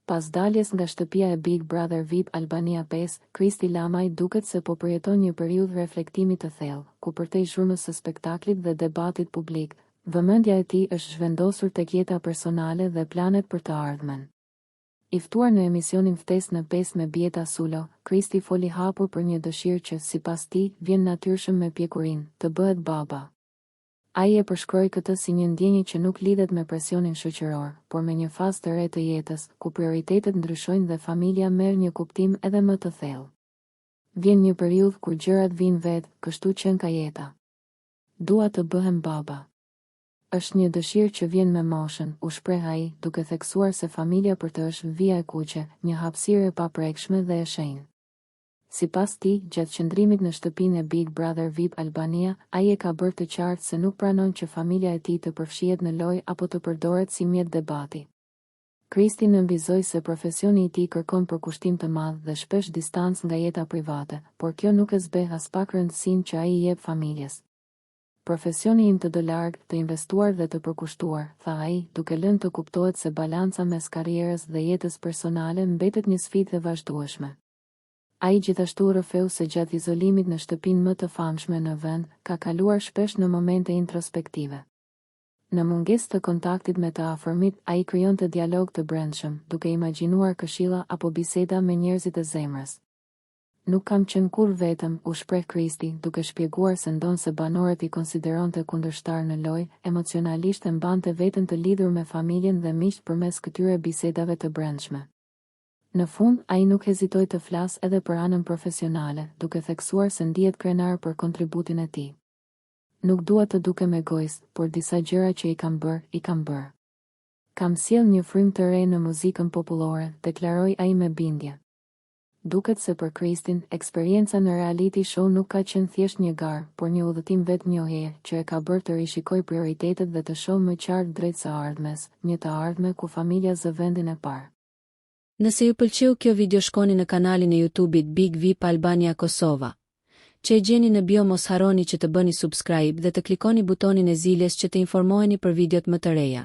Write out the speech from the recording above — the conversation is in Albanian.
Pas daljes nga shtëpia e Big Brother VIP Albania 5, Kristi Lamaj duket se po përjeton një periudhë reflektimi të thellë, ku përtej zhurmës së spektaklit dhe debatit publik, vëmendja e tij është zhvendosur tek jeta personale dhe planet për të ardhmen. I ftuar në emisionin Ftesë në 5 me Bjeta Sulo, Kristi foli hapur për një dëshirë që, sipas tij, vjen natyrshëm me pjekurinë, të bëhet baba. Ai e përshkroi këtë si një ndjenjë që nuk lidhet me presionin shoqëror, por me një fazë të re të jetës, ku prioritetet ndryshojnë dhe familja merr një kuptim edhe më të thellë. Vjen një periudhë kur gjërat vijnë vetë, kështu që ka jeta. Dua të bëhem baba. Është një dëshirë që vjen me moshën, u shpreh ai, duke theksuar se familja për të është vija e kuqe, një hapësirë e paprekshme dhe e shenjtë. Sipas tij, gjatë qëndrimit në shtëpinë e Big Brother VIP Albania, ai e ka bërë të qartë se nuk pranon që familja e tij të përfshihet në lojë apo të përdoret si mjet debati. Kristi nënvizoi se profesioni i tij kërkon përkushtim të madh dhe shpesh distancë nga jeta private, por kjo nuk e zbeh as pak rëndësinë që ai i jep familjes. Profesioni im të larg, të investuar dhe të përkushtuar, tha ai, duke lënë të kuptohet se balanca mes karrierës dhe jetës personale mbetet një sfidë e vazhdueshme. Ai gjithashtu rrëfeu se gjatë izolimit në shtëpinë më të famshme në vend, ka kaluar shpesh në momente introspektive. Në mungesë të kontaktit me të afërmit, ai krijonte dialog të brendshëm, duke imagjinuar këshilla apo biseda me njerëzit e zemrës. Nuk kam qenë kur vetëm, u shpreh Kristi, duke shpjeguar se ndonse banorët i konsideronte kundërshtar në lojë, emocionalisht e mbante veten të lidhur me familjen dhe miqt përmes këtyre bisedave të brendshme. Në fund, ai nuk hezitoi të flasë edhe për anën profesionale, duke theksuar se ndihet krenar për kontributin e tij. Nuk dua të dukem egoist, por disa gjëra që i kam bërë. Kam sjell një frymë të re në muzikën popullore, deklaroi ai me bindje. Duket se për Kristin, eksperienca në reality show nuk ka qenë thjesht një garë, por një udhëtim vetënjohje që e ka bërë të rishikojë prioritetet dhe të shohë më qartë drejt së ardhmes, një të ardhme ku familja zë vendin e parë. Nëse ju pëlqeu kjo video, shkoni në kanalin e YouTube-it Big VIP Albania Kosova, që e gjeni në bio. Mos harroni që të bëni subscribe dhe të klikoni butonin e ziljes që të informoheni për videot më të reja.